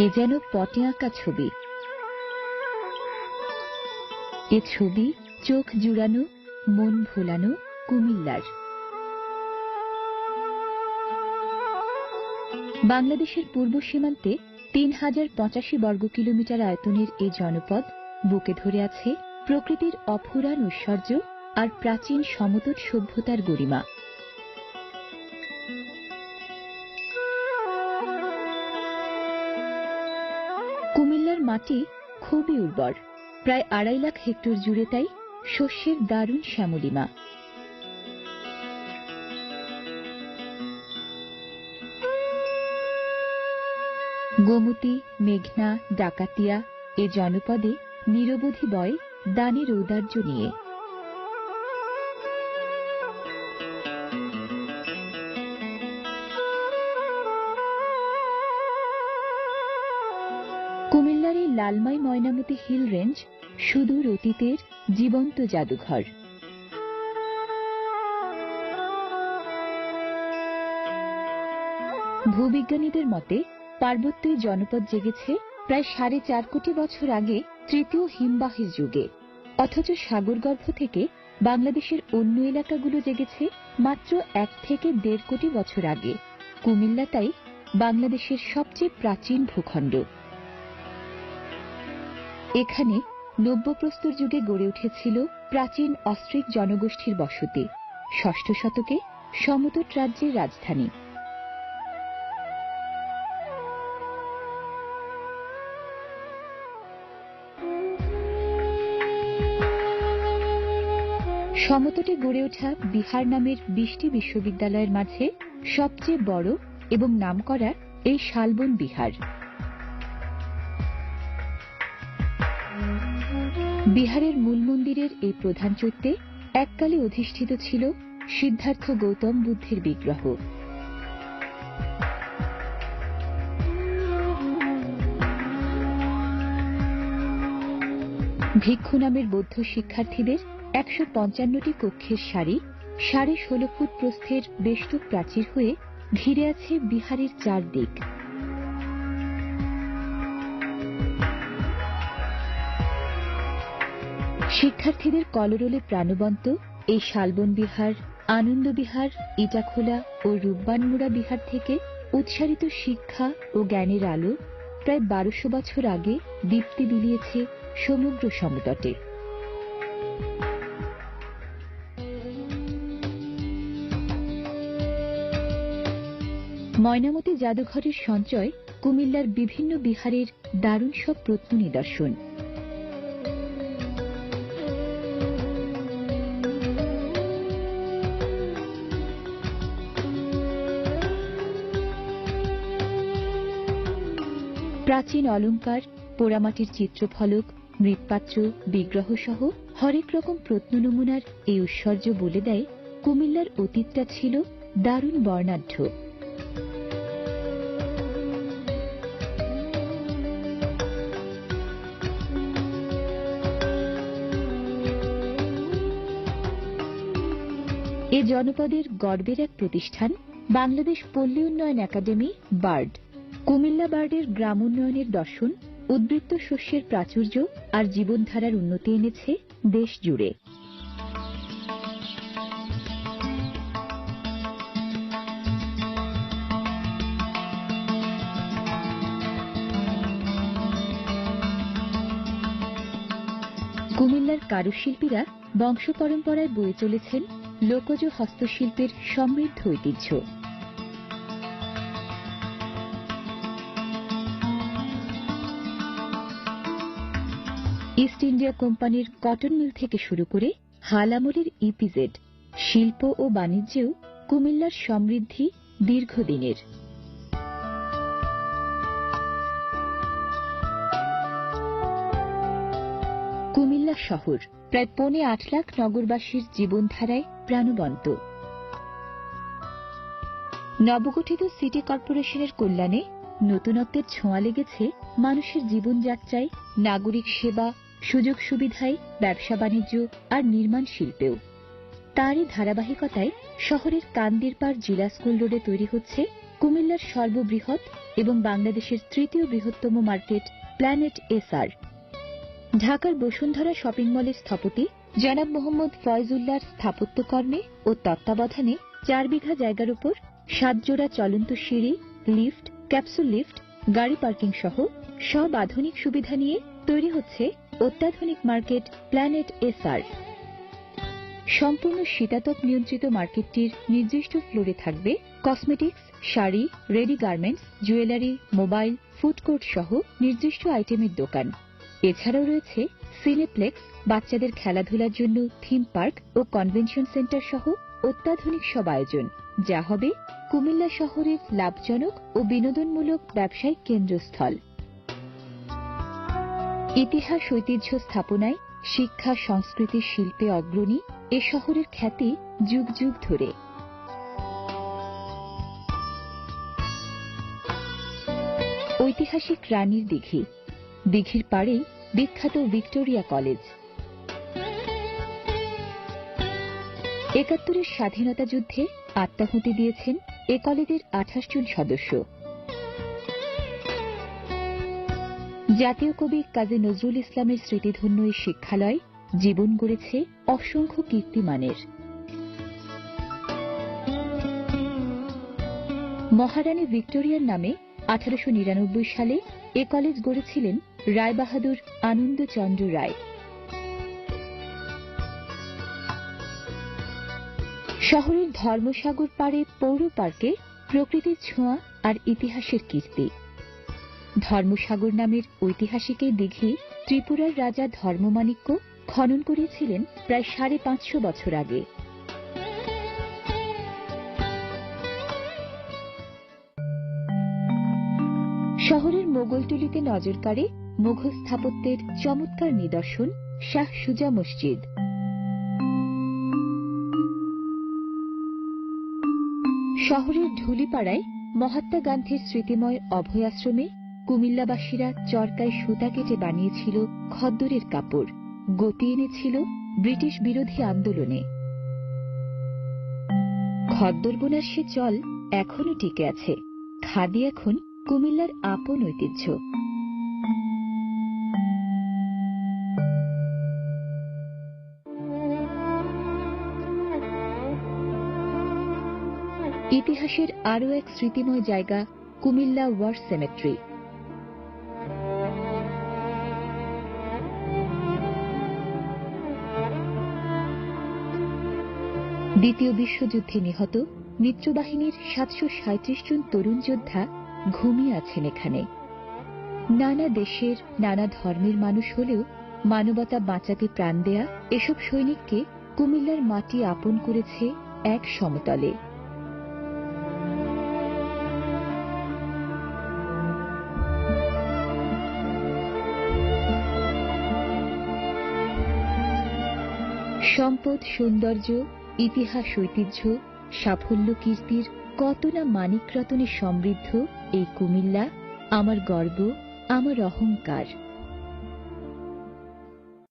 এ যেন পটে আঁকা ছবি। এ ছবি চোখ জুড়ানো, মন ভোলানো কুমিল্লার। বাংলাদেশের পূর্ব সীমান্তে ৩,০৮৫ বর্গ কিলোমিটার আয়তনের এই জনপদ বুকে ধরে আছে প্রকৃতির অফুরান ঐশ্বর্য আর প্রাচীন সমতট সভ্যতার গরিমা। কুমিল্লার মাটি খুবই উর্বর, প্রায় ২.৫ লাখ হেক্টর জুড়ে তাই শস্যের দারুণ শ্যামলিমা। গোমতী, মেঘনা, ডাকাতিয়া এ জনপদে নিরবধি বয় দানের ঔদার্য নিয়ে। কুমিল্লার এই লালমাই ময়নামতি হিল রেঞ্জ সুদূর অতীতের জীবন্ত জাদুঘর। ভূবিজ্ঞানীদের মতে পার্বত্য জনপদ জেগেছে প্রায় ৪.৫ কোটি বছর আগে তৃতীয় হিমবাহের যুগে, অথচ সাগরগর্ভ থেকে বাংলাদেশের অন্য এলাকাগুলো জেগেছে মাত্র ১ থেকে ১.৫ কোটি বছর আগে। কুমিল্লা তাই বাংলাদেশের সবচেয়ে প্রাচীন ভূখণ্ড। এখানে নব্যপ্রস্তর যুগে গড়ে উঠেছিল প্রাচীন অস্ট্রিক জনগোষ্ঠীর বসতি, ষষ্ঠ শতকে সমতট রাজ্যের রাজধানী। সমতটে গড়ে ওঠা বিহার নামের ২০টি বিশ্ববিদ্যালয়ের মাঝে সবচেয়ে বড় এবং নামকরা এই শালবন বিহার। বিহারের মূল মন্দিরের এই প্রধান চৈত্যে এককালে অধিষ্ঠিত ছিল সিদ্ধার্থ গৌতম বুদ্ধের বিগ্রহ। ভিক্ষু নামের বৌদ্ধ শিক্ষার্থীদের ১৫৫টি কক্ষের সারি ১৬.৫ ফুট প্রস্থের বেষ্টক প্রাচীর হয়ে ঘিরে আছে বিহারের চারদিক। শিক্ষার্থীদের কলরোলে প্রাণবন্ত এই শালবন বিহার, আনন্দ বিহার, ইটাখোলা ও রূপবানমুড়া বিহার থেকে উৎসারিত শিক্ষা ও জ্ঞানের আলো প্রায় ১২০০ বছর আগে দীপ্তি বিলিয়েছে সমগ্র সমতটে। ময়নামতি জাদুঘরের সঞ্চয় কুমিল্লার বিভিন্ন বিহারের দারুণ সব প্রত্ন নিদর্শন। প্রাচীন অলঙ্কার, পোড়ামাটির চিত্রফলক, মৃৎপাত্র, বিগ্রহ সহ হরেক রকম প্রত্ন নমুনার এই ঐশ্বর্য বলে দেয় কুমিল্লার অতীতটা ছিল দারুণ বর্ণাঢ্য। এ জনপদের গর্বের এক প্রতিষ্ঠান বাংলাদেশ পল্লী উন্নয়ন একাডেমি বার্ড। কুমিল্লা বার্ডের গ্রাম উন্নয়নের দর্শন উদ্বৃত্ত শস্যের প্রাচুর্য আর জীবনধারার উন্নতি এনেছে দেশ জুড়ে। কুমিল্লার কারুশিল্পীরা বংশ পরম্পরায় বয়ে চলেছেন লোকজ হস্তশিল্পের সমৃদ্ধ ঐতিহ্য। ইস্ট ইন্ডিয়া কোম্পানির কটন মিল থেকে শুরু করে হাল আমলের ইপিজেড, শিল্প ও বাণিজ্যেও কুমিল্লার সমৃদ্ধি দীর্ঘদিনের। কুমিল্লা শহর প্রায় ৮.৫ লাখ নগরবাসীর জীবনধারায় প্রাণবন্ত। নবগঠিত সিটি কর্পোরেশনের কল্যাণে নতুনত্বের ছোঁয়া লেগেছে মানুষের জীবনযাত্রায়, নাগরিক সেবা, সুযোগ সুবিধায়, ব্যবসা বাণিজ্য আর নির্মাণ শিল্পেও। তারই ধারাবাহিকতায় শহরের কান্দিরপাড় জিলা স্কুল রোডে তৈরি হচ্ছে কুমিল্লার সর্ববৃহৎ এবং বাংলাদেশের তৃতীয় বৃহত্তম মার্কেট প্ল্যানেট এসআর। ঢাকার বসুন্ধরা শপিং মলের স্থপতি জনাব মোহাম্মদ ফয়জুল্লাহর স্থাপত্যকর্মে ও তত্ত্বাবধানে 4 বিঘা জায়গার উপর 7 জোড়া চলন্ত সিঁড়ি, লিফট, ক্যাপসুল লিফট, গাড়ি পার্কিং সহ সব আধুনিক সুবিধা নিয়ে তৈরি হচ্ছে অত্যাধুনিক মার্কেট প্ল্যানেট এসআর। সম্পূর্ণ শীতাতপ নিয়ন্ত্রিত মার্কেটটির নির্দিষ্ট ফ্লোরে থাকবে cosmetics, sari, ready garments, jewellery, mobile, food court সহ নির্দিষ্ট আইটেমের দোকান। এছাড়াও রয়েছে সিনেপ্লেক্স, বাচ্চাদের খেলাধুলার জন্য থিম পার্ক ও কনভেনশন সেন্টার সহ অত্যাধুনিক সব আয়োজন, যা হবে কুমিল্লা শহরের লাভজনক ও বিনোদনমূলক ব্যবসায়িক কেন্দ্রস্থল। ইতিহাস ঐতিহ্য স্থাপনায়, শিক্ষা, সংস্কৃতি, শিল্পে অগ্রণী এ শহরের খ্যাতি যুগ যুগ ধরে। ঐতিহাসিক রানীর দিঘি, দিঘির পাড়েই বিখ্যাত ভিক্টোরিয়া কলেজ। ৭১-এর স্বাধীনতা যুদ্ধে আত্মাহুতি দিয়েছেন এ কলেজের ২৮ জন সদস্য। জাতীয় কবি কাজী নজরুল ইসলামের স্মৃতিধন্য এই শিক্ষালয় জীবন গড়েছে অসংখ্য কীর্তিমানের। মহারানী ভিক্টোরিয়ার নামে ১৮৯৯ সালে এ কলেজ গড়েছিলেন রায়বাহাদুর আনন্দচন্দ্র রায়। শহরের ধর্মসাগর পাড়ে পৌর পার্কে প্রকৃতির ছোঁয়া আর ইতিহাসের কীর্তি। ধর্মসাগর নামের ঐতিহাসিক এই দিঘি ত্রিপুরার রাজা ধর্মমাণিক্য খনন করেছিলেন প্রায় ৫৫০ বছর আগে। শহরের মোগলটুলিতে নজর কাড়ে মুঘল স্থাপত্যের চমৎকার নিদর্শন শাহ সুজা মসজিদ। শহরের ঢুলিপাড়ায় মহাত্মা গান্ধীর স্মৃতিময় অভয় আশ্রমে কুমিল্লাবাসীরা চরকায় সুতা কেটে বানিয়েছিল খদ্দরের কাপড়, গতি এনেছিল ব্রিটিশ বিরোধী আন্দোলনে। খদ্দর বোনার সে চল এখনো টিকে আছে। খাদি এখন কুমিল্লার আপন ঐতিহ্য। ইতিহাসের আরও এক স্মৃতিময় জায়গা কুমিল্লা ওয়ার সেমেট্রি। দ্বিতীয় বিশ্বযুদ্ধে নিহত মিত্রবাহিনীর ৭৩৭ জন তরুণ যোদ্ধা ঘুমিয়ে আছেন এখানে। নানা দেশের, নানা ধর্মের মানুষ হলেও মানবতা বাঁচাতে প্রাণ দেয়া এসব সৈনিককে কুমিল্লার মাটি আপন করেছে এক সমতলে। সম্পদ, সৌন্দর্য, ইতিহাস, ঐতিহ্য, সাফল্য, কীর্তির কত না মানিক রতনে সমৃদ্ধ এই কুমিল্লা আমার গর্ব, আমার অহংকার।